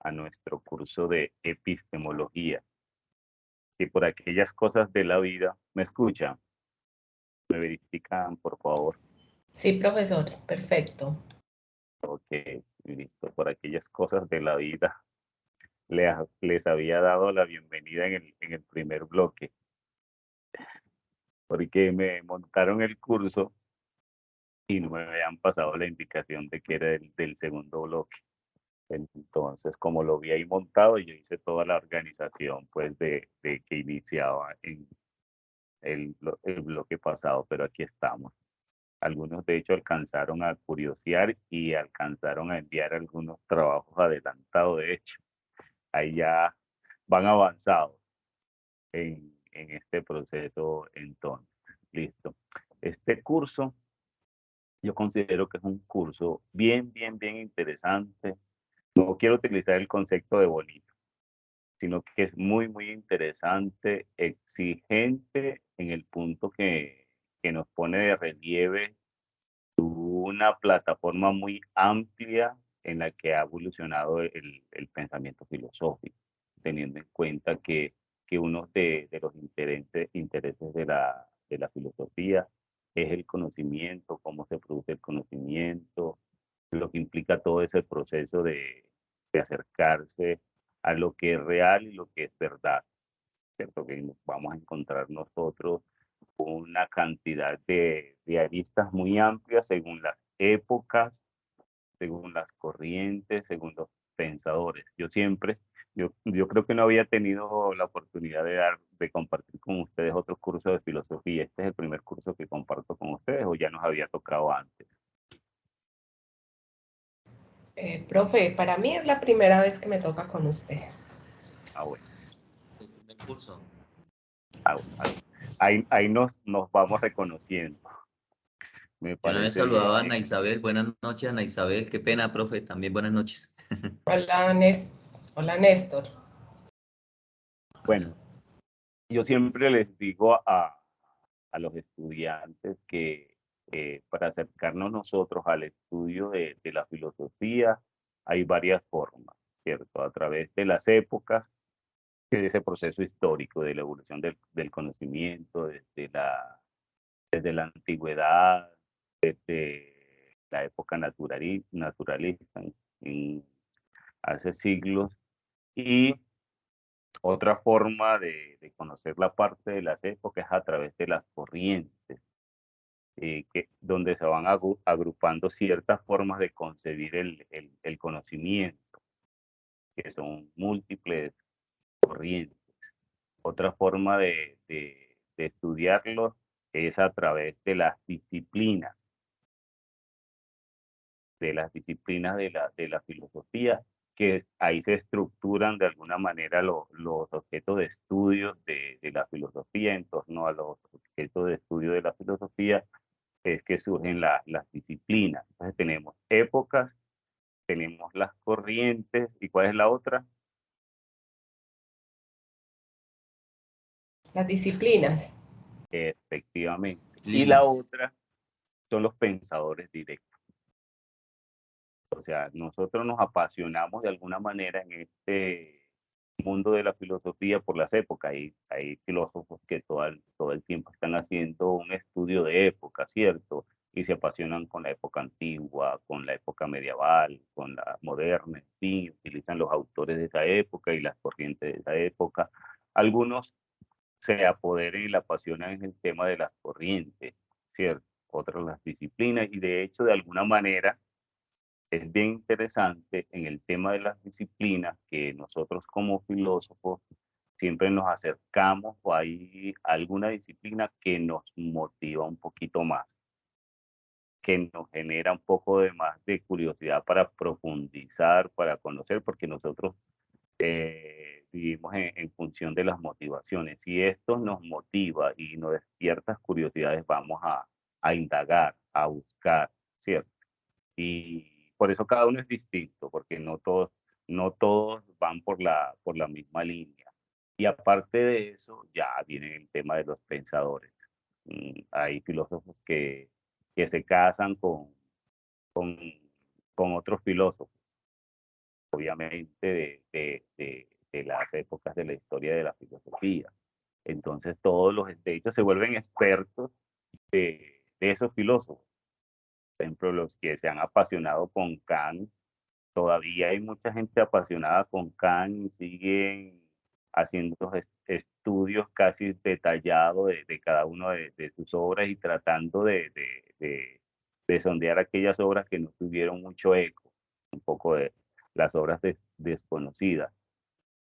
a nuestro curso de epistemología. Y por aquellas cosas de la vida, ¿me escuchan? ¿Me verifican, por favor? Sí, profesor, perfecto. Ok, listo. Por aquellas cosas de la vida, les había dado la bienvenida en el primer bloque, porque me montaron el curso y no me habían pasado la indicación de que era del segundo bloque. Entonces, como lo vi ahí montado, yo hice toda la organización, pues, de que iniciaba en el bloque pasado, pero aquí estamos. Algunos, de hecho, alcanzaron a curiosear y alcanzaron a enviar algunos trabajos adelantados, de hecho. Ahí ya van avanzados en este proceso entonces. Listo. Este curso, yo considero que es un curso bien interesante. No quiero utilizar el concepto de bonito, sino que es muy interesante, exigente en el punto que nos pone de relieve una plataforma muy amplia en la que ha evolucionado el pensamiento filosófico, teniendo en cuenta que uno de los intereses de la filosofía es el conocimiento, cómo se produce el conocimiento, lo que implica todo ese proceso de acercarse a lo que es real y lo que es verdad, ¿cierto? Que nos vamos a encontrar nosotros una cantidad de aristas muy amplias según las épocas, según las corrientes, según los pensadores. Yo creo que no había tenido la oportunidad de compartir con ustedes otros cursos de filosofía. Este es el primer curso que comparto con ustedes o ya nos había tocado antes. Profe, para mí es la primera vez que me toca con usted. Ah, bueno. El primer curso. Ahí nos vamos reconociendo. Me Yo no había parece saludado a bien. Ana Isabel. Buenas noches, Ana Isabel. Qué pena, profe. También buenas noches. Hola, Hola, Néstor. Bueno, yo siempre les digo a los estudiantes que para acercarnos nosotros al estudio de la filosofía hay varias formas, ¿cierto? A través de las épocas, de ese proceso histórico de la evolución del conocimiento, desde la antigüedad, desde la época naturalista, en- hace siglos, y otra forma de conocer la parte de las épocas es a través de las corrientes, donde se van agrupando ciertas formas de concebir el conocimiento, que son múltiples corrientes. Otra forma de estudiarlos es a través de las disciplinas de la filosofía, que ahí se estructuran de alguna manera los objetos de estudio de la filosofía. En torno a los objetos de estudio de la filosofía es que surgen las disciplinas. Entonces tenemos épocas, tenemos las corrientes, ¿y cuál es la otra? Las disciplinas. Efectivamente. Y la Linas. otra son los pensadores directos. O sea, nosotros nos apasionamos de alguna manera en este mundo de la filosofía por las épocas. Hay filósofos que todo el tiempo están haciendo un estudio de época, ¿cierto? Y se apasionan con la época antigua, con la época medieval, con la moderna, en fin, utilizan los autores de esa época y las corrientes de esa época. Algunos se apoderan y la apasionan en el tema de las corrientes, ¿cierto? Otras las disciplinas y de hecho, de alguna manera, es bien interesante en el tema de las disciplinas que nosotros como filósofos siempre nos acercamos o hay alguna disciplina que nos motiva un poquito más, que nos genera un poco de más de curiosidad para profundizar, para conocer, porque nosotros vivimos en función de las motivaciones. Si esto nos motiva y nos despierta curiosidades, vamos a indagar, a buscar, ¿cierto? Y por eso cada uno es distinto, porque no todos van por la misma línea. Y aparte de eso, ya viene el tema de los pensadores. Hay filósofos que se casan con, con otros filósofos, obviamente, de las épocas de la historia de la filosofía. Entonces, de hecho, se vuelven expertos de esos filósofos. Por ejemplo, los que se han apasionado con Kant, todavía hay mucha gente apasionada con Kant y siguen haciendo estudios casi detallados de cada uno de sus obras y tratando de sondear aquellas obras que no tuvieron mucho eco, un poco de las obras desconocidas.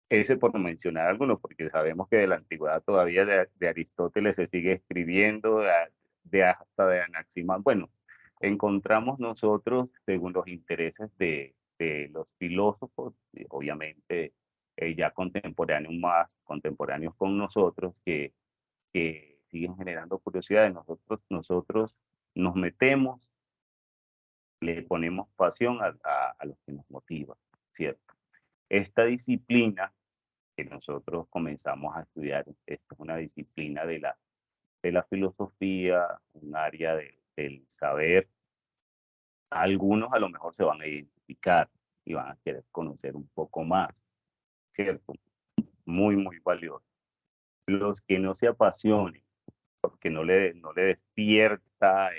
Ese por mencionar algunos, porque sabemos que de la antigüedad todavía de Aristóteles se sigue escribiendo, hasta de Anaximandro. Bueno, encontramos nosotros, según los intereses de los filósofos, y obviamente ya más contemporáneos con nosotros, que siguen generando curiosidades. Nosotros nos metemos, le ponemos pasión a lo que nos motiva, ¿cierto? Esta disciplina que nosotros comenzamos a estudiar, esto es una disciplina de la filosofía, un área del saber. Algunos a lo mejor se van a identificar y van a querer conocer un poco más, ¿cierto? Muy, muy valioso. Los que no se apasionen, porque no le despierta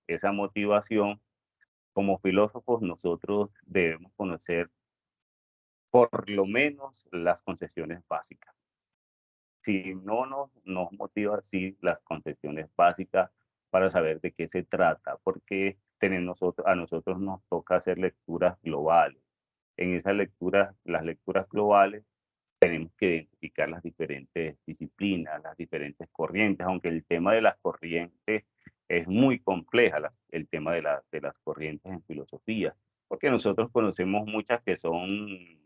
esa motivación, como filósofos nosotros debemos conocer por lo menos las concepciones básicas. Si no nos motiva así las concepciones básicas para saber de qué se trata, porque a nosotros nos toca hacer lecturas globales. En esas lecturas, las lecturas globales, tenemos que identificar las diferentes disciplinas, las diferentes corrientes, aunque el tema de las corrientes es muy compleja, el tema de las corrientes en filosofía, porque nosotros conocemos muchas que son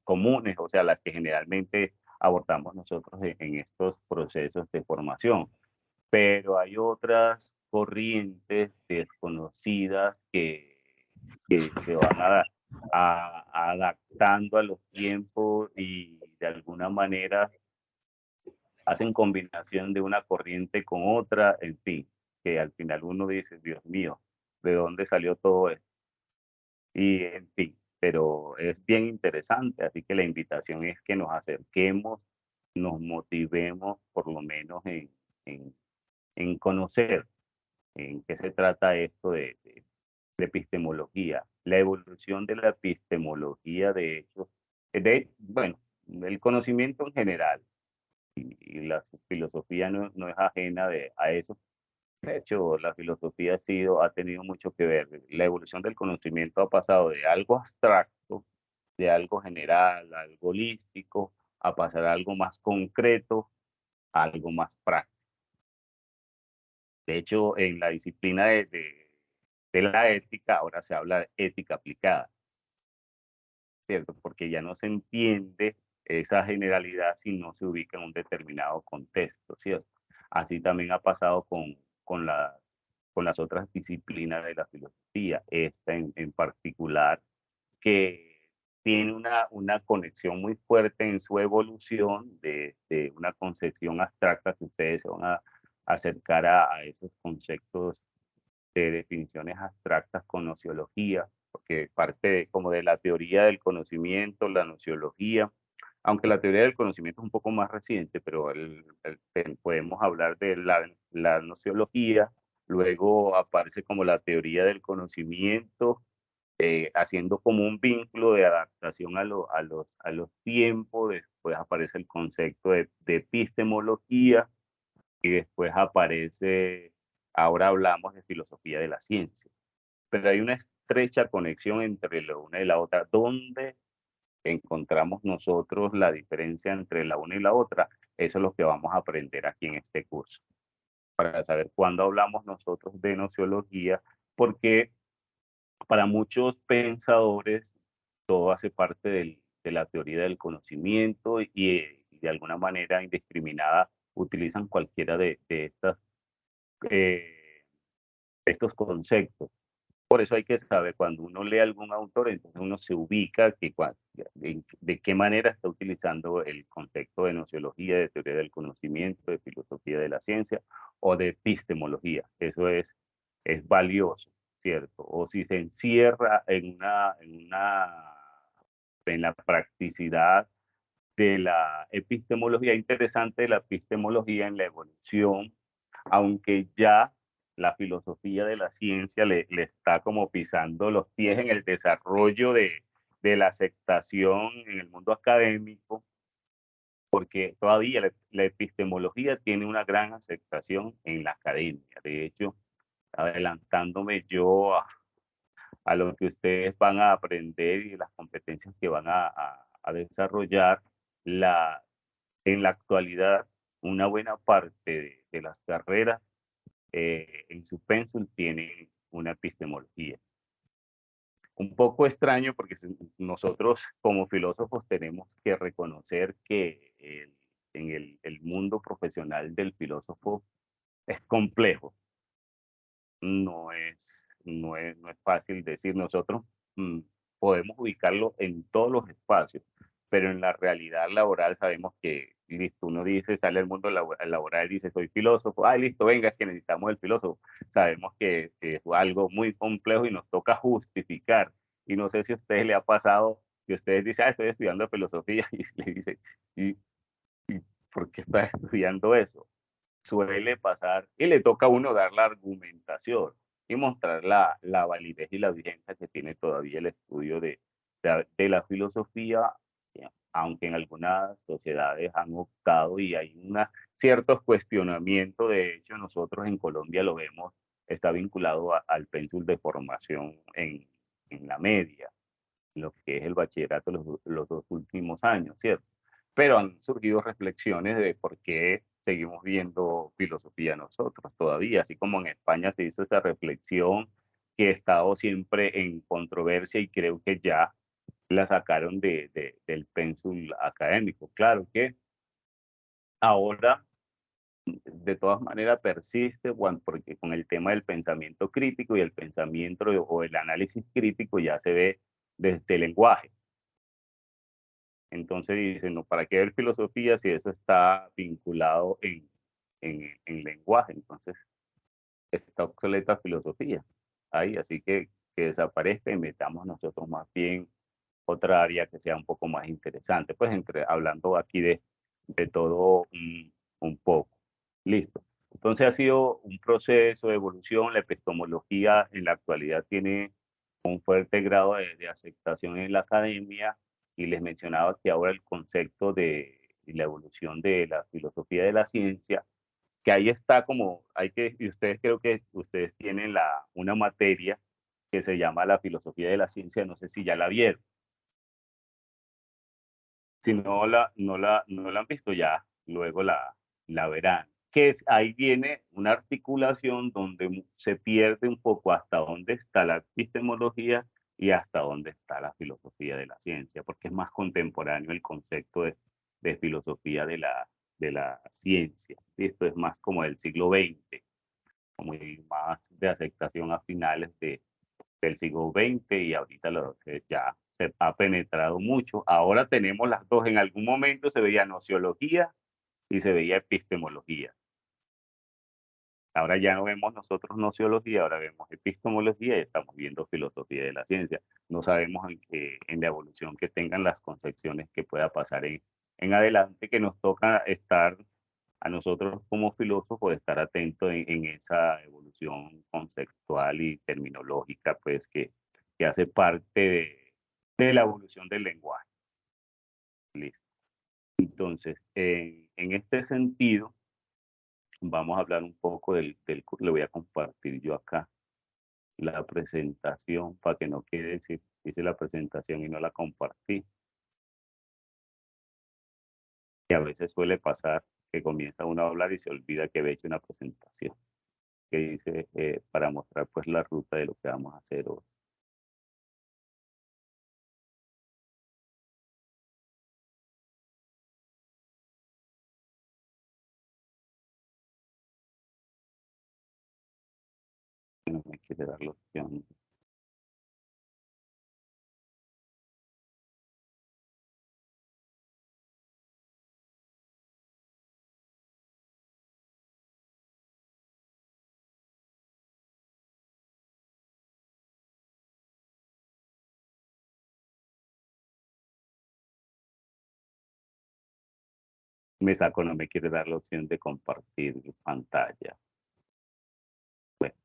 comunes, o sea, las que generalmente abordamos nosotros en estos procesos de formación, pero hay otras corrientes desconocidas que se van adaptando a los tiempos y de alguna manera hacen combinación de una corriente con otra, en fin, que al final uno dice, Dios mío, ¿de dónde salió todo esto? Y en fin, pero es bien interesante, así que la invitación es que nos acerquemos, nos motivemos por lo menos en, en conocer en qué se trata esto de epistemología. La evolución de la epistemología, de hecho, bueno, el conocimiento en general y la filosofía no es ajena a eso. De hecho, la filosofía ha tenido mucho que ver. La evolución del conocimiento ha pasado de algo abstracto, de algo general, algo holístico, a pasar a algo más concreto, a algo más práctico. De hecho, en la disciplina de la ética, ahora se habla de ética aplicada, ¿cierto? Porque ya no se entiende esa generalidad si no se ubica en un determinado contexto, ¿cierto? Así también ha pasado con, la, con las otras disciplinas de la filosofía, esta en particular, que tiene una conexión muy fuerte en su evolución de una concepción abstracta que ustedes se van a acercar a esos conceptos de definiciones abstractas con nociología, porque parte como de la teoría del conocimiento, la nociología, aunque la teoría del conocimiento es un poco más reciente, pero podemos hablar de la nociología, luego aparece como la teoría del conocimiento, haciendo como un vínculo de adaptación a los tiempos, después aparece el concepto de epistemología, y después aparece, ahora hablamos de filosofía de la ciencia, pero hay una estrecha conexión entre la una y la otra. ¿Dónde encontramos nosotros la diferencia entre la una y la otra? Eso es lo que vamos a aprender aquí en este curso, para saber cuándo hablamos nosotros de nociología, porque para muchos pensadores todo hace parte de la teoría del conocimiento y de alguna manera indiscriminada utilizan cualquiera de eh, estos conceptos. Por eso hay que saber, cuando uno lee a algún autor, entonces uno se ubica de qué manera está utilizando el concepto de nociología, de teoría del conocimiento, de filosofía de la ciencia o de epistemología. Eso es valioso, ¿cierto? O si se encierra en la practicidad de la epistemología, interesante de la epistemología en la evolución, aunque ya la filosofía de la ciencia le está como pisando los pies en el desarrollo de la aceptación en el mundo académico, porque todavía la epistemología tiene una gran aceptación en la academia. De hecho, adelantándome yo a lo que ustedes van a aprender y las competencias que van a desarrollar, en la actualidad, una buena parte de las carreras en su pénsul tienen una epistemología. Un poco extraño porque nosotros como filósofos tenemos que reconocer que en el mundo profesional del filósofo es complejo. No es fácil decir. Nosotros mm, podemos ubicarlo en todos los espacios, pero en la realidad laboral sabemos que, listo, uno dice, sale al mundo laboral y dice, soy filósofo, listo, venga, es que necesitamos el filósofo. Sabemos que es algo muy complejo y nos toca justificar. Y no sé si a ustedes le ha pasado que ustedes dicen, estoy estudiando filosofía, y le dicen, ¿y por qué estás estudiando eso? Suele pasar y le toca a uno dar la argumentación y mostrar la validez y la vigencia que tiene todavía el estudio de la filosofía, aunque en algunas sociedades han optado y hay ciertos cuestionamientos. De hecho, nosotros en Colombia lo vemos, está vinculado al pénsul de formación en la media, lo que es el bachillerato los 2 últimos años, ¿cierto? Pero han surgido reflexiones de por qué seguimos viendo filosofía nosotros todavía, así como en España se hizo esa reflexión que ha estado siempre en controversia y creo que ya la sacaron del pénsul académico. Claro que ahora de todas maneras persiste, Juan, porque con el tema del pensamiento crítico y el pensamiento o el análisis crítico ya se ve desde el lenguaje. Entonces dicen, no, ¿para qué ver filosofía si eso está vinculado en lenguaje? Entonces está obsoleta filosofía ahí, así que desaparezca y metamos nosotros más bien otra área que sea un poco más interesante, pues hablando aquí de todo un poco. Listo. Entonces ha sido un proceso de evolución. La epistemología en la actualidad tiene un fuerte grado de aceptación en la academia, y les mencionaba que ahora el concepto de la evolución de la filosofía de la ciencia, que ahí está como, y ustedes creo que ustedes tienen una materia que se llama la filosofía de la ciencia, no sé si ya la vieron. Si no la han visto ya, luego la verán. Ahí viene una articulación donde se pierde un poco hasta dónde está la epistemología y hasta dónde está la filosofía de la ciencia, porque es más contemporáneo el concepto de filosofía de la ciencia. ¿Sí? Esto es más como del siglo XX, como más de aceptación a finales del siglo XX, y ahorita ya se ha penetrado mucho. Ahora tenemos las dos. En algún momento se veía nociología y se veía epistemología. Ahora ya no vemos nosotros nociología, ahora vemos epistemología y estamos viendo filosofía de la ciencia. No sabemos en la evolución que tengan las concepciones que pueda pasar en adelante, que nos toca estar a nosotros como filósofos, estar atentos en esa evolución conceptual y terminológica, pues que hace parte de la evolución del lenguaje. Listo. Entonces, en este sentido, vamos a hablar un poco del curso. Le voy a compartir yo acá la presentación para que no quede si hice la presentación y no la compartí. Que a veces suele pasar que comienza uno a hablar y se olvida que había hecho una presentación que dice para mostrar pues la ruta de lo que vamos a hacer hoy. No me quiere dar la opción. Me saco, no me quiere dar la opción de compartir pantalla. Bueno,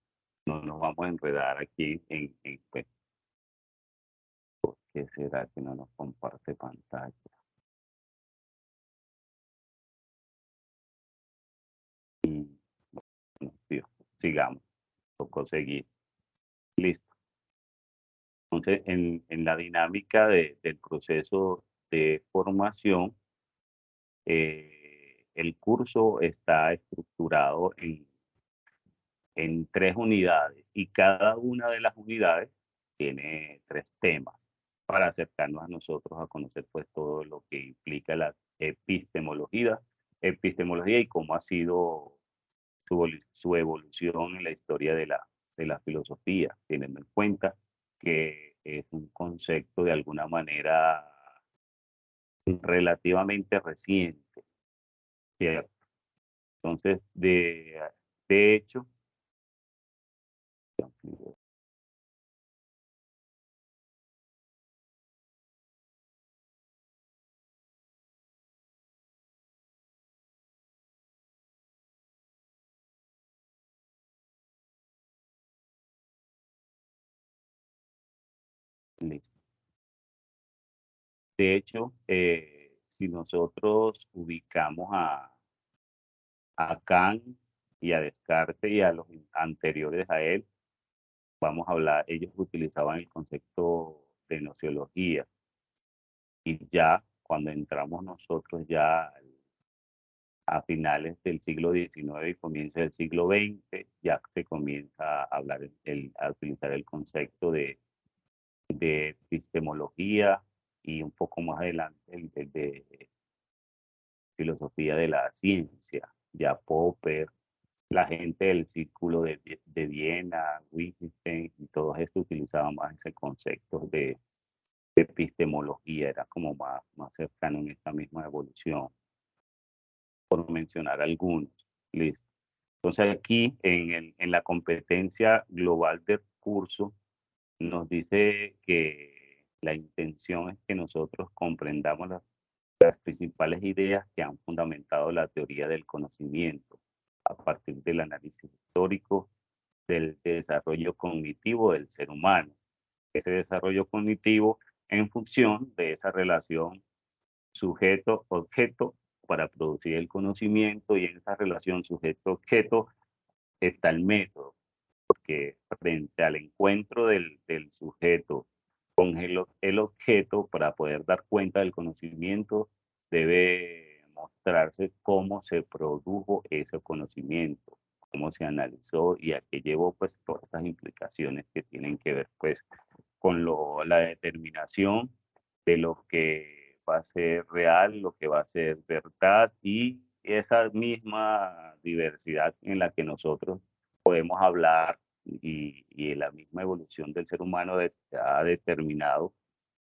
no nos vamos a enredar aquí pues, ¿por qué será que no nos comparte pantalla? Y, bueno, Dios, sigamos, tocó seguir. Listo. Entonces, en la dinámica del proceso de formación, el curso está estructurado en 3 unidades y cada una de las unidades tiene 3 temas para acercarnos a nosotros a conocer pues todo lo que implica la epistemología y cómo ha sido su evolución en la historia de la filosofía, teniendo en cuenta que es un concepto de alguna manera relativamente reciente, ¿cierto? Entonces, de hecho, si nosotros ubicamos a Kant y a Descartes y a los anteriores a él, vamos a hablar, ellos utilizaban el concepto de nociología y ya cuando entramos nosotros ya a finales del siglo XIX y comienzo del siglo XX, ya se comienza a hablar, a utilizar el concepto de epistemología y un poco más adelante el de filosofía de la ciencia, ya Popper, la gente del círculo de Viena, Wittgenstein, y todos estos utilizaban más ese concepto de epistemología, era como más cercano en esta misma evolución, por mencionar algunos. Listo. Entonces aquí en la competencia global del curso nos dice que la intención es que nosotros comprendamos las principales ideas que han fundamentado la teoría del conocimiento a partir del análisis histórico del desarrollo cognitivo del ser humano. Ese desarrollo cognitivo en función de esa relación sujeto-objeto para producir el conocimiento, y en esa relación sujeto-objeto está el método, porque frente al encuentro del sujeto con el objeto, para poder dar cuenta del conocimiento, debe mostrarse cómo se produjo ese conocimiento, cómo se analizó y a qué llevó pues todas estas implicaciones que tienen que ver pues con la determinación de lo que va a ser real, lo que va a ser verdad, y esa misma diversidad en la que nosotros podemos hablar y la misma evolución del ser humano ha determinado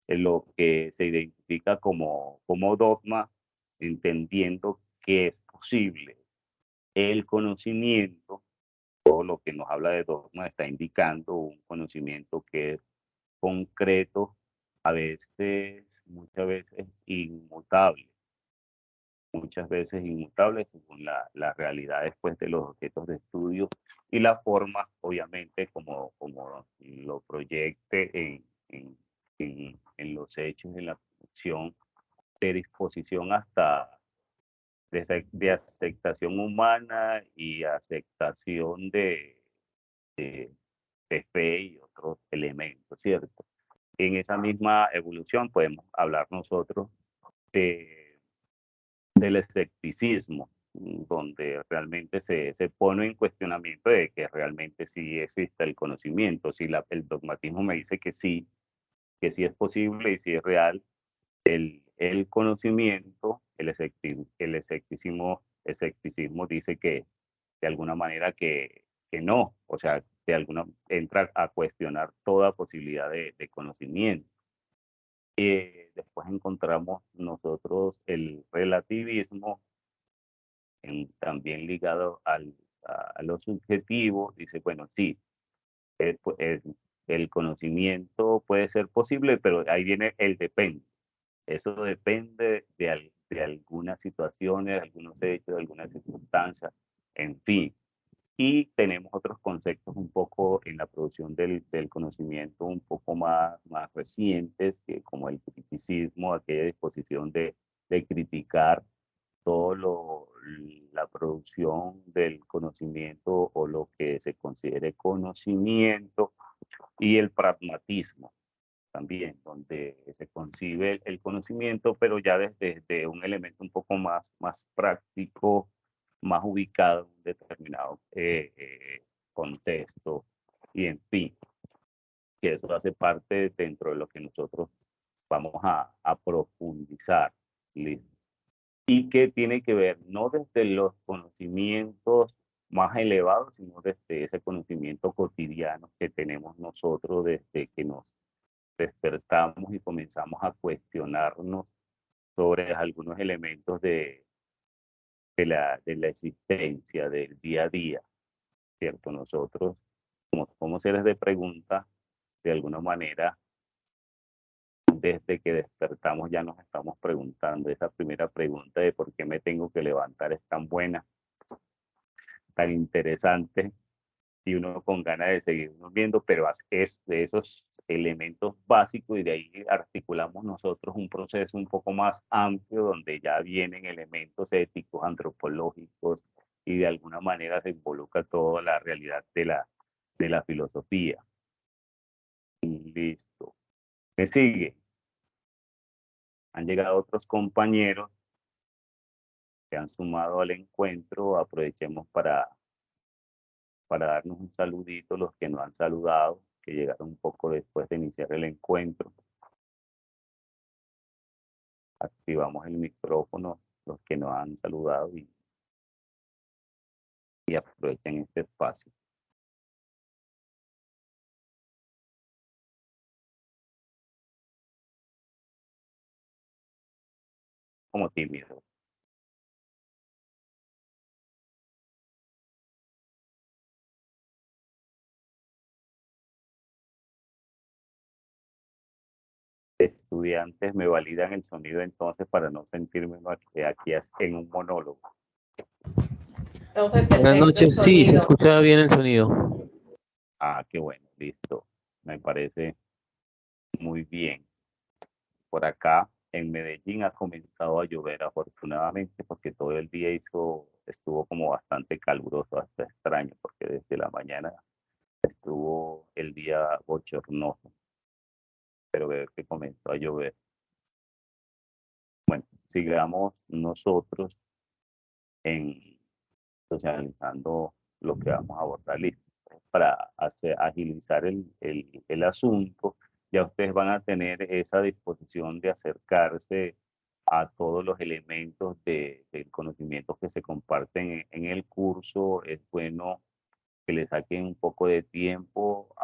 en lo que se identifica como dogma, entendiendo que es posible el conocimiento. Todo lo que nos habla de dogma está indicando un conocimiento que es concreto, a veces, muchas veces inmutable, muchas veces inmutable según la realidad después de los objetos de estudio y la forma, obviamente, como lo proyecte en los hechos, en la producción, de disposición hasta de aceptación humana y aceptación de, de fe y otros elementos, ¿cierto? En esa misma evolución podemos hablar nosotros de, del escepticismo, donde realmente se pone en cuestionamiento de que realmente sí existe el conocimiento. Si el dogmatismo me dice que sí es posible y sí es real, el conocimiento, escepticismo dice que de alguna manera que no, o sea, entra a cuestionar toda posibilidad de conocimiento. Después encontramos nosotros el relativismo, también ligado a lo subjetivo. Dice, bueno, sí, el conocimiento puede ser posible, pero ahí viene el depende. Eso depende de algunas situaciones, algunos hechos, algunas circunstancias, en fin. Y tenemos otros conceptos un poco en la producción del conocimiento un poco más recientes, que como el criticismo, aquella disposición de criticar todo la producción del conocimiento o lo que se considere conocimiento, y el pragmatismo también, donde se concibe el conocimiento, pero ya desde un elemento un poco más práctico, más ubicado en un determinado contexto, y en fin, que eso hace parte dentro de lo que nosotros vamos a profundizar. ¿Listo? Y que tiene que ver no desde los conocimientos más elevados, sino desde ese conocimiento cotidiano que tenemos nosotros desde que nos despertamos y comenzamos a cuestionarnos sobre algunos elementos de la existencia, del día a día, ¿cierto? Nosotros, como somos seres de pregunta, de alguna manera, desde que despertamos ya nos estamos preguntando. Esa primera pregunta de por qué me tengo que levantar es tan buena, tan interesante, y uno con ganas de seguir viendo, pero es de esos elementos básicos, y de ahí articulamos nosotros un proceso un poco más amplio donde ya vienen elementos éticos, antropológicos, y de alguna manera se involucra toda la realidad de la filosofía. Listo. Me sigue. Han llegado otros compañeros que han sumado al encuentro. Aprovechemos para darnos un saludito, los que nos han saludado, que llegaron un poco después de iniciar el encuentro. Activamos el micrófono, los que nos han saludado, y aprovechen este espacio. Como tímido. Estudiantes, me validan el sonido entonces para no sentirme aquí en un monólogo. Profe, Buenas perfecto noches, sí, se sonido. escucha bien el sonido. Ah, qué bueno, listo. Me parece muy bien. Por acá en Medellín ha comenzado a llover, afortunadamente, porque todo el día estuvo como bastante caluroso, hasta extraño, porque desde la mañana estuvo el día bochornoso, pero veo que comenzó a llover. Bueno, sigamos nosotros en socializando lo que vamos a abordar. Listo. Para agilizar el asunto, ya ustedes van a tener esa disposición de acercarse a todos los elementos del conocimiento que se comparten en el curso. Es bueno que le saquen un poco de tiempo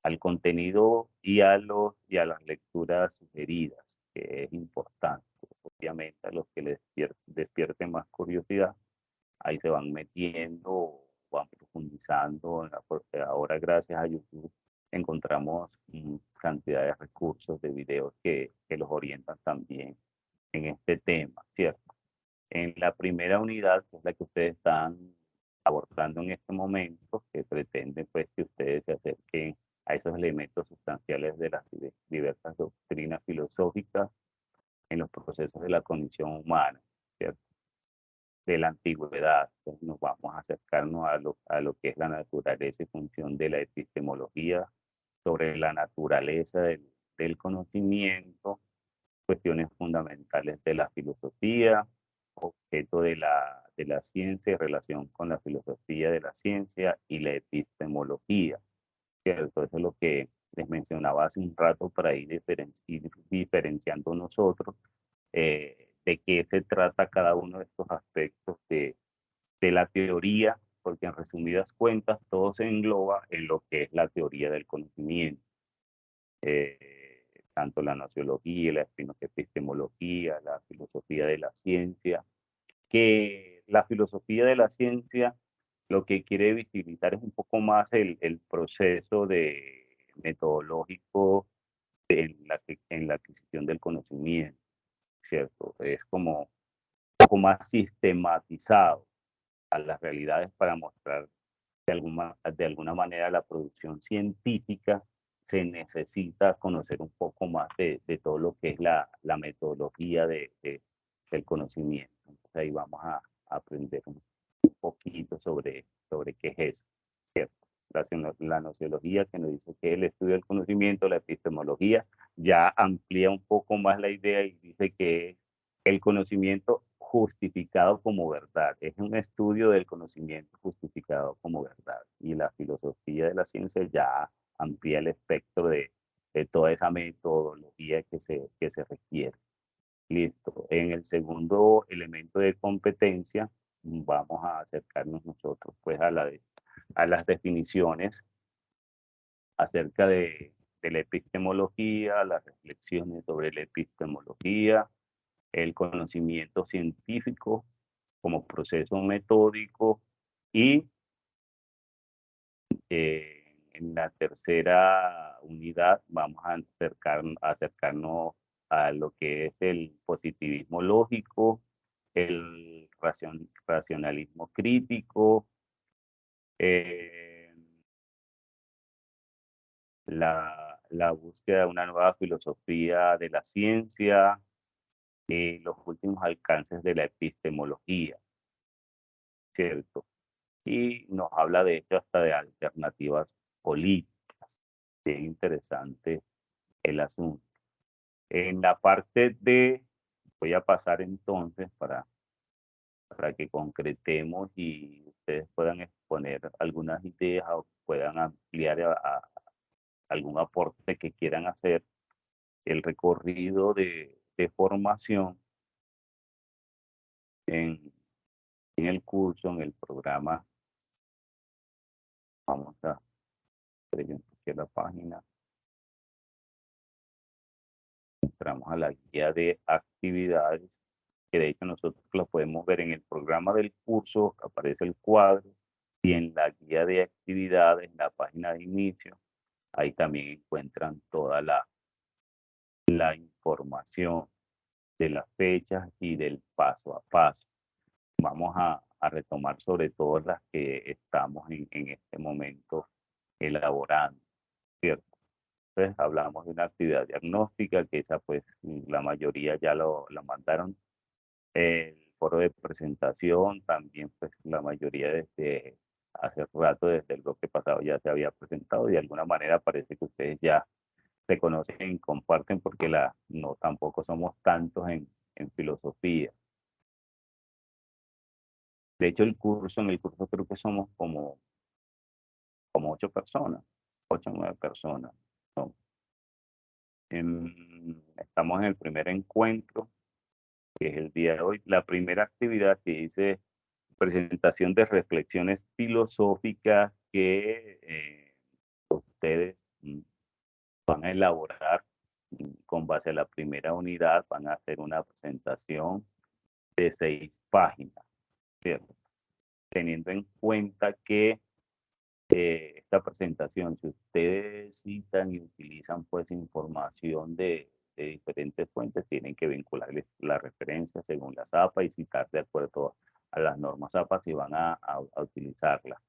al contenido y a las lecturas sugeridas, que es importante. Obviamente, a los que les despierten más curiosidad, ahí se van metiendo, van profundizando. Porque ahora, gracias a YouTube, encontramos cantidad de recursos, de videos que los orientan también en este tema, ¿cierto? En la primera unidad, que es la que ustedes están abordando en este momento, que pretende pues que ustedes se acerquen a esos elementos sustanciales de las diversas doctrinas filosóficas en los procesos de la condición humana, ¿cierto? De la antigüedad. Entonces nos vamos a acercarnos a lo que es la naturaleza y función de la epistemología, sobre la naturaleza del conocimiento, cuestiones fundamentales de la filosofía, objeto de la ciencia y relación con la filosofía de la ciencia y la epistemología, ¿cierto? Eso es lo que les mencionaba hace un rato, para ir diferenciando nosotros de qué se trata cada uno de estos aspectos de la teoría, porque en resumidas cuentas todo se engloba en lo que es la teoría del conocimiento. Tanto la nociología, la epistemología, la filosofía de la ciencia, que la filosofía de la ciencia lo que quiere visibilizar es un poco más el proceso metodológico en la adquisición del conocimiento. ¿cierto? Es como un poco más sistematizado a las realidades para mostrar de alguna manera la producción científica. Se necesita conocer un poco más de todo lo que es la metodología del conocimiento. Entonces ahí vamos a aprender un poquito sobre qué es eso, ¿cierto? La nociología, que nos dice que es el estudio del conocimiento, la epistemología ya amplía un poco más la idea y dice que el conocimiento justificado como verdad. Es un estudio del conocimiento justificado como verdad. Y la filosofía de la ciencia ya amplía el espectro de toda esa metodología que se requiere. Listo. En el segundo elemento de competencia, vamos a acercarnos nosotros pues a las definiciones acerca de la epistemología, las reflexiones sobre la epistemología, el conocimiento científico como proceso metódico y en la tercera unidad vamos a acercarnos a lo que es el positivismo lógico, el racionalismo crítico, eh, la búsqueda de una nueva filosofía de la ciencia, los últimos alcances de la epistemología, ¿cierto? Y nos habla de hecho hasta de alternativas políticas. Bien interesante el asunto. En la parte de, voy a pasar entonces para que concretemos y ustedes puedan exponer algunas ideas o puedan ampliar a algún aporte que quieran hacer. El recorrido de formación en, en el curso, en el programa. Vamos a ver aquí la página. Entramos a la guía de actividades, que de hecho nosotros lo podemos ver en el programa del curso, aparece el cuadro, y en la guía de actividades, en la página de inicio, ahí también encuentran toda la información de las fechas y del paso a paso. Vamos a retomar sobre todo las que estamos en este momento elaborando, ¿cierto? Entonces hablamos de una actividad diagnóstica, que esa pues la mayoría ya la mandaron. El foro de presentación también pues la mayoría desde hace rato, desde el bloque pasado ya se había presentado y de alguna manera parece que ustedes ya se conocen y comparten porque no tampoco somos tantos en filosofía. De hecho en el curso creo que somos como 8 personas, 8 o 9 personas, ¿no? Estamos en el primer encuentro, que es el día de hoy. La primera actividad que dice presentación de reflexiones filosóficas que ustedes van a elaborar con base a la primera unidad, van a hacer una presentación de 6 páginas, ¿cierto? Teniendo en cuenta que esta presentación, si ustedes citan y utilizan pues información de diferentes fuentes, tienen que vincularles la referencia según la APA y citar de acuerdo a las normas APA si van a utilizarla.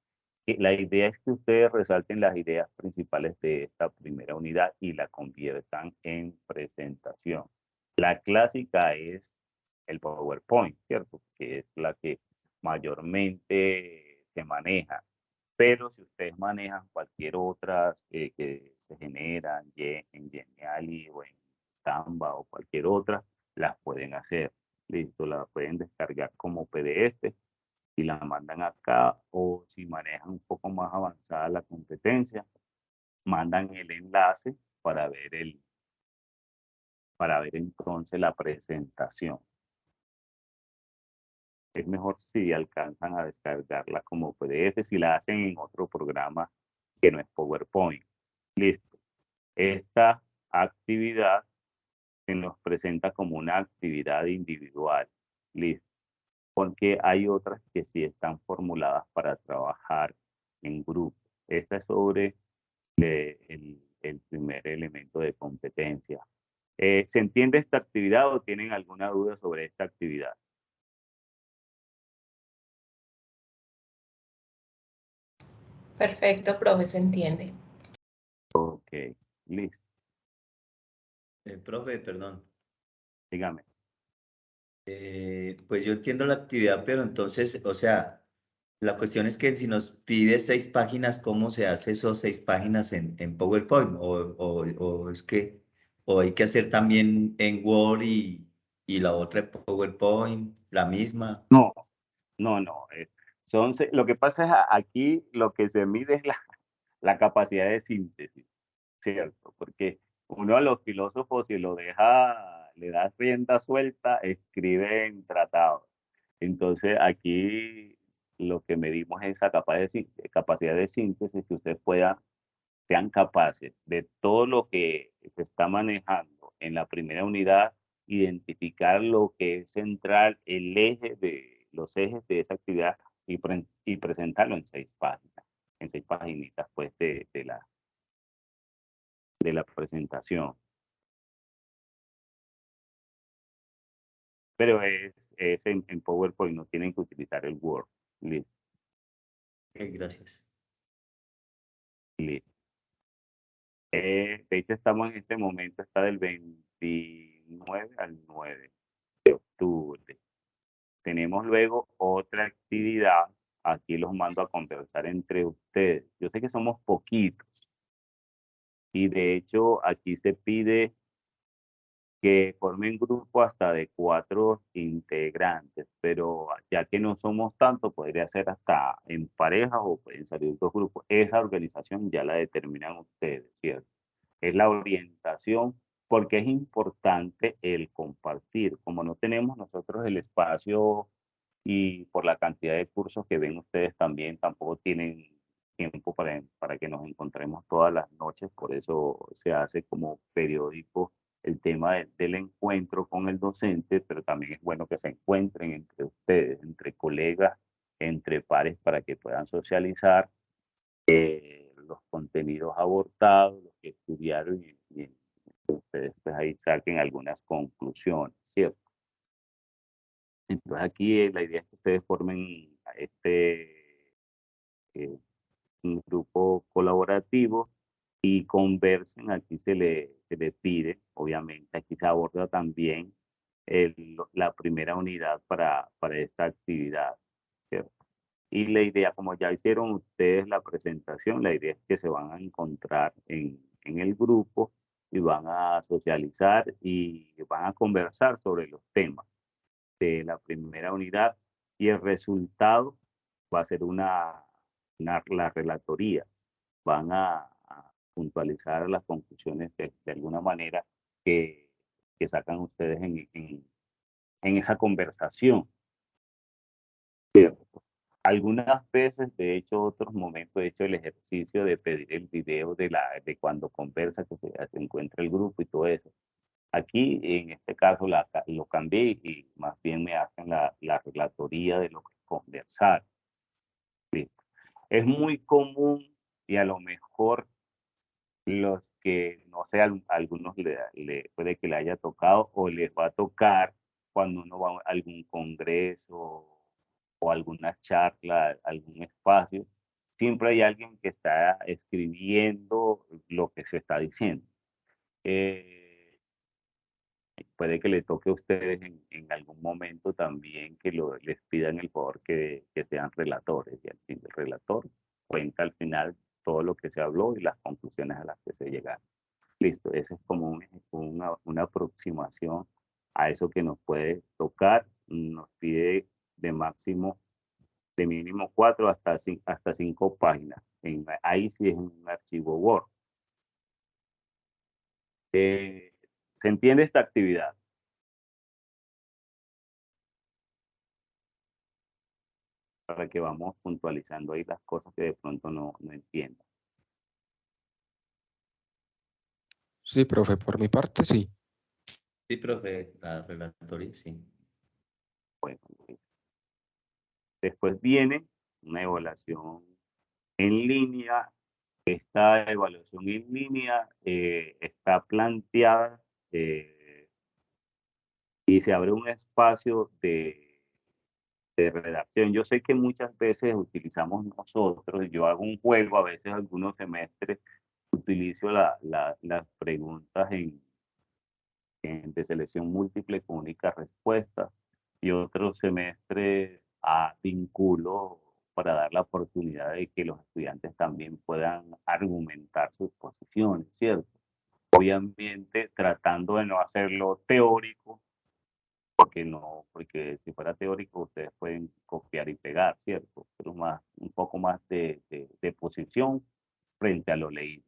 Y la idea es que ustedes resalten las ideas principales de esta primera unidad y la conviertan en presentación. La clásica es el PowerPoint, ¿cierto? Que es la que mayormente se maneja. Pero si ustedes manejan cualquier otra que se generan en Geniali o en Canva o cualquier otra, las pueden hacer. Listo, la pueden descargar como PDF y la mandan acá, o si manejan un poco más avanzada la competencia, mandan el enlace para ver entonces la presentación. Es mejor si alcanzan a descargarla como PDF, si la hacen en otro programa que no es PowerPoint. Listo. Esta actividad se nos presenta como una actividad individual. Listo. Porque hay otras que sí están formuladas para trabajar en grupo. Esta es sobre el primer elemento de competencia. ¿Se entiende esta actividad o tienen alguna duda sobre esta actividad? Perfecto, profe, se entiende. Ok, listo. Profe, perdón. Dígame. Pues yo entiendo la actividad, pero entonces, o sea, la cuestión es que si nos pide 6 páginas, ¿cómo se hace esos 6 páginas en PowerPoint? O es que, o hay que hacer también en Word y la otra en PowerPoint, la misma. No, no. Lo que pasa es aquí lo que se mide es la capacidad de síntesis, ¿cierto? Porque uno a los filósofos, si lo deja, le da rienda suelta, escriben tratados. Entonces aquí lo que medimos es esa capacidad de síntesis, que ustedes sean capaces de todo lo que se está manejando en la primera unidad, identificar lo que es central, los ejes de esa actividad y presentarlo en 6 páginas, en 6 paginitas pues de la presentación. Pero es en PowerPoint, no tienen que utilizar el Word. Listo, Ok, gracias. listo. De hecho, estamos en este momento, está del 29 al 9 de octubre. Tenemos luego otra actividad. Aquí los mando a conversar entre ustedes. Yo sé que somos poquitos y de hecho aquí se pide que formen grupo hasta de 4 integrantes, pero ya que no somos tantos, podría ser hasta en pareja o pueden salir 2 grupos. Esa organización ya la determinan ustedes, ¿cierto? Es la orientación, porque es importante el compartir. Como no tenemos nosotros el espacio y por la cantidad de cursos que ven ustedes también, tampoco tienen tiempo para que nos encontremos todas las noches, por eso se hace como periódico el tema del encuentro con el docente, pero también es bueno que se encuentren entre ustedes, entre colegas, entre pares, para que puedan socializar los contenidos abortados, los que estudiaron y ustedes pues ahí saquen algunas conclusiones, ¿cierto? Entonces aquí la idea es que ustedes formen eh, un grupo colaborativo y conversen. Aquí se le pide, obviamente, aquí se aborda también la primera unidad para esta actividad, ¿cierto? Y la idea, como ya hicieron ustedes la presentación, la idea es que se van a encontrar en el grupo y van a socializar y van a conversar sobre los temas de la primera unidad y el resultado va a ser la relatoría. Van a puntualizar las conclusiones de alguna manera que, que sacan ustedes en esa conversación. ¿Cierto? Algunas veces, de hecho, otros momentos he hecho el ejercicio de pedir el video de cuando conversa, que se encuentra el grupo y todo eso. Aquí, en este caso, lo cambié y más bien me hacen la relatoría de lo que conversar. ¿Sí? Es muy común y a lo mejor los que, no sé, algunos puede que le haya tocado o les va a tocar cuando uno va a algún congreso o alguna charla, algún espacio, siempre hay alguien que está escribiendo lo que se está diciendo. Eh, Puede que le toque a ustedes en algún momento también que les pidan el favor que sean relatores, y al fin el relator cuenta al final todo lo que se habló y las conclusiones a las que se llegaron. Listo, eso es como una aproximación a eso que nos puede tocar. Nos pide de máximo, de mínimo 4 hasta 5 páginas. Ahí sí es un archivo Word. ¿Se entiende esta actividad? Para que vamos puntualizando ahí las cosas que de pronto no entiendo. Sí, profe, por mi parte sí. Sí, profe, la relatoría, sí. Bueno, después viene una evaluación en línea. Esta evaluación en línea está planteada y se abre un espacio de redacción. Yo sé que muchas veces utilizamos nosotros, yo hago un juego, a veces algunos semestres utilizo las preguntas de selección múltiple con única respuesta y otros semestres vinculo para dar la oportunidad de que los estudiantes también puedan argumentar sus posiciones, ¿cierto? Obviamente tratando de no hacerlo teórico, porque si fuera teórico ustedes pueden copiar y pegar, ¿cierto? Pero un poco más de posición frente a lo leído,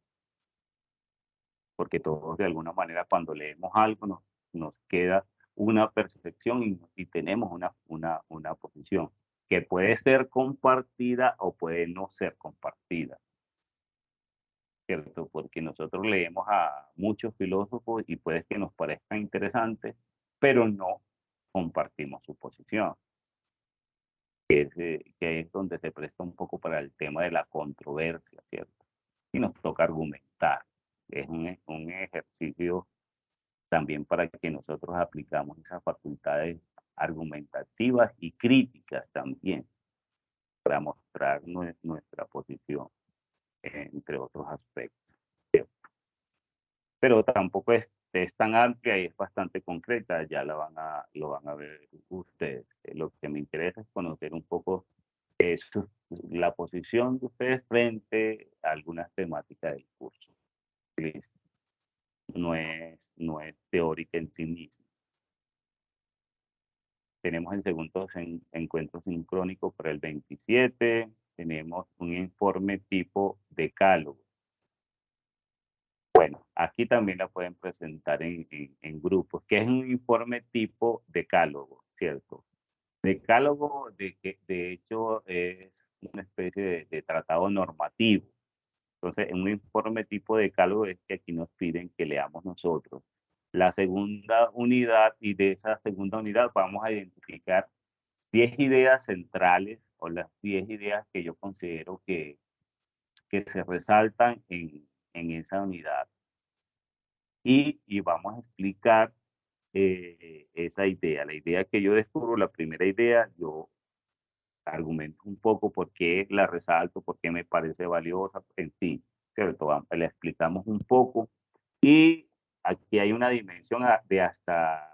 porque todos de alguna manera cuando leemos algo nos queda una percepción y tenemos una posición que puede ser compartida o puede no ser compartida, ¿cierto? Porque nosotros leemos a muchos filósofos y puede que nos parezca interesante, pero no compartimos su posición, que es donde se presta un poco para el tema de la controversia, ¿cierto? Y nos toca argumentar. Es un ejercicio también para que nosotros aplicamos esas facultades argumentativas y críticas también, para mostrar nuestra posición, entre otros aspectos. Pero tampoco es tan amplia y es bastante concreta, ya lo van a ver ustedes. Lo que me interesa es conocer un poco la posición de ustedes frente a algunas temáticas del curso. Listo. No es teórica en sí misma. Tenemos el segundo encuentro sincrónico para el 27. Tenemos un informe tipo decálogo. Bueno, aquí también la pueden presentar en grupos, que es un informe tipo decálogo, ¿cierto? Decálogo, de hecho, es una especie de tratado normativo. Entonces, en un informe tipo decálogo es que aquí nos piden que leamos nosotros la segunda unidad, y de esa segunda unidad vamos a identificar 10 ideas centrales o las 10 ideas que yo considero que se resaltan en esa unidad. Y vamos a explicar esa idea. La idea que yo descubro, la primera idea, yo argumento un poco por qué la resalto, por qué me parece valiosa en sí, ¿cierto? Le explicamos un poco y aquí hay una dimensión de hasta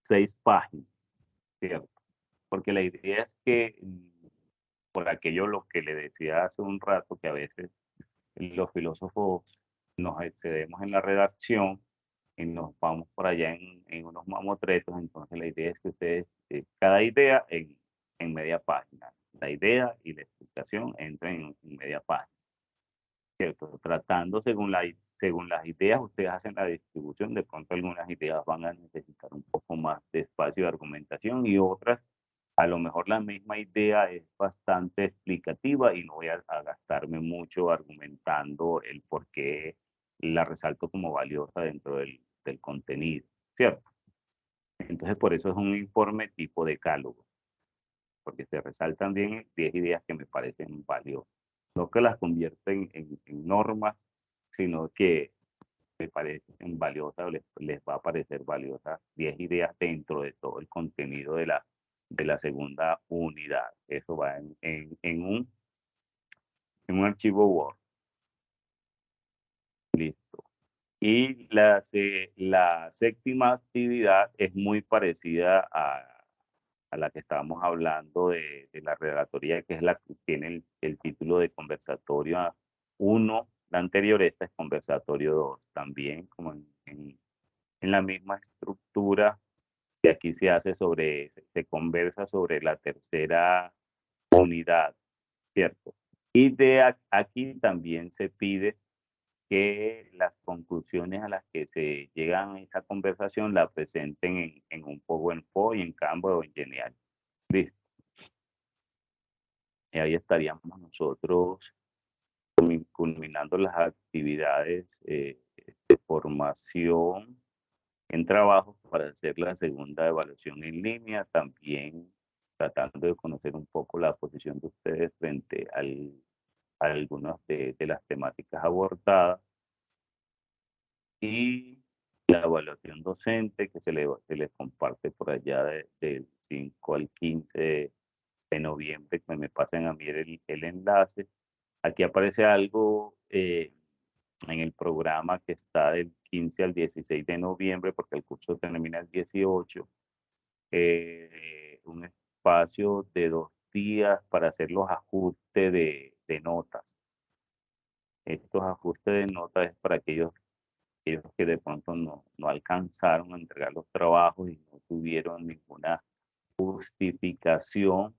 6 páginas, ¿cierto? Porque la idea es que, por aquello lo que le decía hace un rato, que a veces los filósofos nos excedemos en la redacción y nos vamos por allá en unos mamotretos. Entonces la idea es que ustedes, cada idea en media página, la idea y la explicación entran en media página, ¿cierto? Tratando según las ideas, ustedes hacen la distribución. De pronto algunas ideas van a necesitar un poco más de espacio de argumentación y otras, a lo mejor la misma idea es bastante explicativa y no voy a gastarme mucho argumentando el por qué la resalto como valiosa dentro del contenido, ¿cierto? Entonces, por eso es un informe tipo decálogo, porque se resaltan bien 10 ideas que me parecen valiosas. No que las convierten en normas, sino que me parecen valiosas o les va a parecer valiosas 10 ideas dentro de todo el contenido de la segunda unidad. Eso va en un archivo Word. Listo. Y la séptima actividad es muy parecida a la que estábamos hablando de la relatoría, que es la que tiene el título de conversatorio 1. La anterior, esta es conversatorio 2, también como en la misma estructura, que aquí se conversa sobre la tercera unidad, ¿cierto? Y aquí también se pide que las conclusiones a las que se llegan en esa conversación la presenten en un PowerPoint, en Canva o en Genial. Listo. Y ahí estaríamos nosotros culminando las actividades de formación en trabajo para hacer la segunda evaluación en línea, también tratando de conocer un poco la posición de ustedes frente a algunas de las temáticas abordadas. y la evaluación docente que se les comparte por allá del 5 al 15 de noviembre, que me pasen a mí el enlace. Aquí aparece algo en el programa que está del 15 al 16 de noviembre, porque el curso termina el 18, un espacio de 2 días para hacer los ajustes de notas. Estos ajustes de notas es para aquellos que de pronto no alcanzaron a entregar los trabajos y no tuvieron ninguna justificación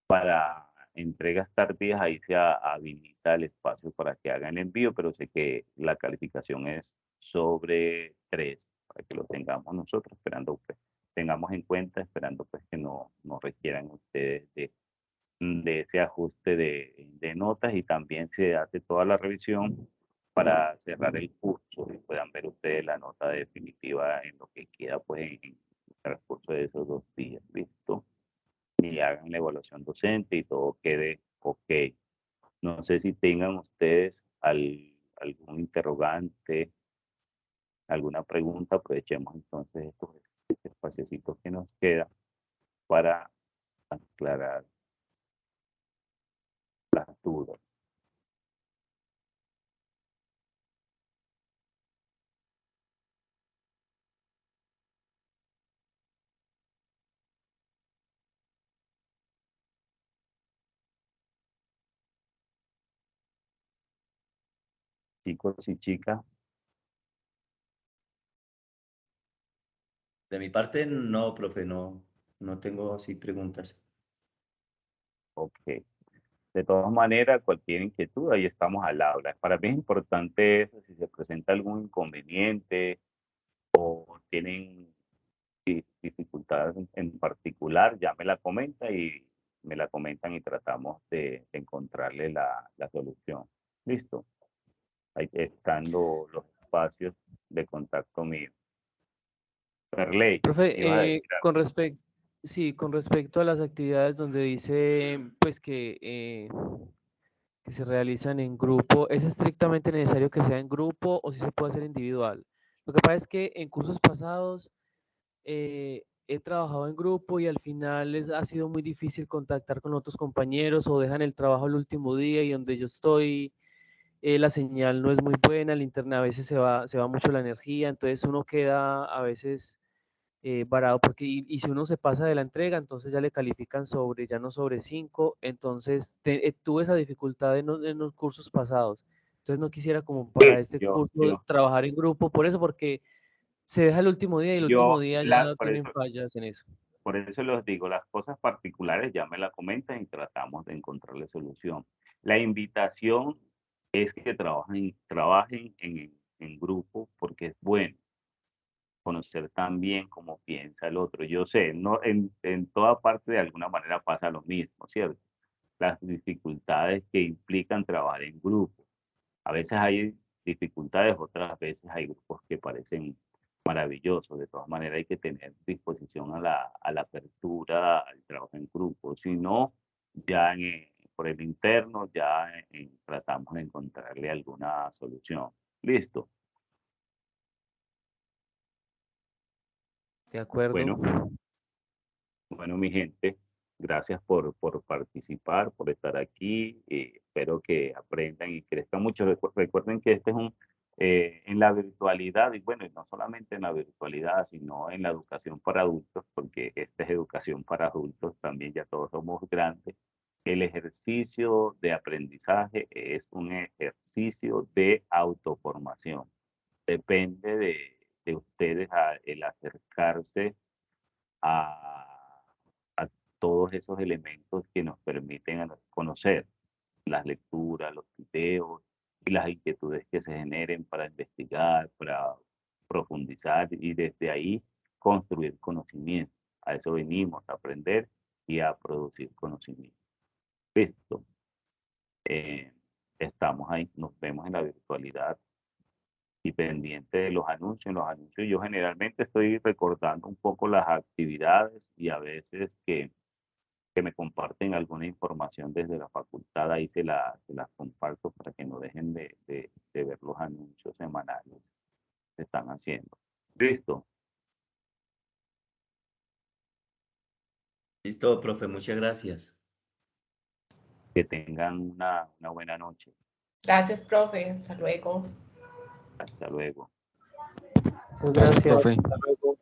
para entregas tardías. Ahí se habilita el espacio para que hagan el envío, pero sé que la calificación es sobre 3, para que lo tengamos nosotros, esperando pues, tengamos en cuenta, esperando pues que no requieran ustedes de ese ajuste de notas, y también se hace toda la revisión para cerrar el curso y puedan ver ustedes la nota definitiva en lo que queda pues en el transcurso de esos 2 días. ¿Listo? Y hagan la evaluación docente y todo quede ok. No sé si tengan ustedes algún interrogante, alguna pregunta. Aprovechemos entonces estos espacios que nos quedan para aclarar las dudas. Chicos y chicas, De mi parte, no, profe, no tengo así preguntas. ok. De todas maneras, cualquier inquietud, ahí estamos al habla. Para mí es importante eso, si se presenta algún inconveniente o tienen dificultades en particular, ya me la comenta y me la comentan y tratamos de encontrarle la solución. Listo. Ahí están los espacios de contacto mío. Perley, ibas a Profe, decir algo. sí, con respecto a las actividades donde dice pues que se realizan en grupo, ¿es estrictamente necesario que sea en grupo o si se puede hacer individual? Lo que pasa es que en cursos pasados he trabajado en grupo y al final ha sido muy difícil contactar con otros compañeros o dejan el trabajo el último día y donde yo estoy la señal no es muy buena, el internet a veces se va mucho la energía, entonces uno queda a veces varado, porque y si uno se pasa de la entrega, entonces ya le califican sobre, ya no sobre 5, entonces tuve esa dificultad en los cursos pasados, entonces no quisiera como para Sí, este yo, curso yo, trabajar en grupo, por eso, porque se deja el último día y el último yo, día la, ya tienen fallas en eso. por eso les digo, las cosas particulares ya me la comentan y tratamos de encontrarle solución. La invitación es que trabajen en grupo, porque es bueno conocer también cómo piensa el otro. Yo sé, no en toda parte de alguna manera pasa lo mismo, ¿cierto? Las dificultades que implican trabajar en grupo. A veces hay dificultades, otras veces hay grupos que parecen maravillosos. De todas maneras hay que tener disposición a la apertura, al trabajo en grupo. Si no, ya por el interno ya tratamos de encontrarle alguna solución. Listo. De acuerdo. Bueno, bueno, mi gente, gracias por participar, por estar aquí. Espero que aprendan y crezcan mucho. Recuerden que este es en la virtualidad, y bueno, y no solamente en la virtualidad, sino en la educación para adultos, porque esta es educación para adultos, también ya todos somos grandes. El ejercicio de aprendizaje es un ejercicio de autoformación. Depende de ustedes el acercarse a, a todos esos elementos que nos permiten conocer las lecturas, los videos y las inquietudes que se generen para investigar, para profundizar y desde ahí construir conocimiento. A eso venimos, a aprender y a producir conocimiento. Listo. Eh, Estamos ahí, nos vemos en la virtualidad y pendiente de los anuncios. En los anuncios yo generalmente estoy recordando un poco las actividades y a veces que me comparten alguna información desde la facultad, ahí se las comparto para que no dejen de ver los anuncios semanales. haciendo. ¿Listo? Listo, profe, muchas gracias. Que tengan una buena noche. Gracias, profe. Hasta luego. Hasta luego. Muchas Gracias, gracias. profe. Hasta luego.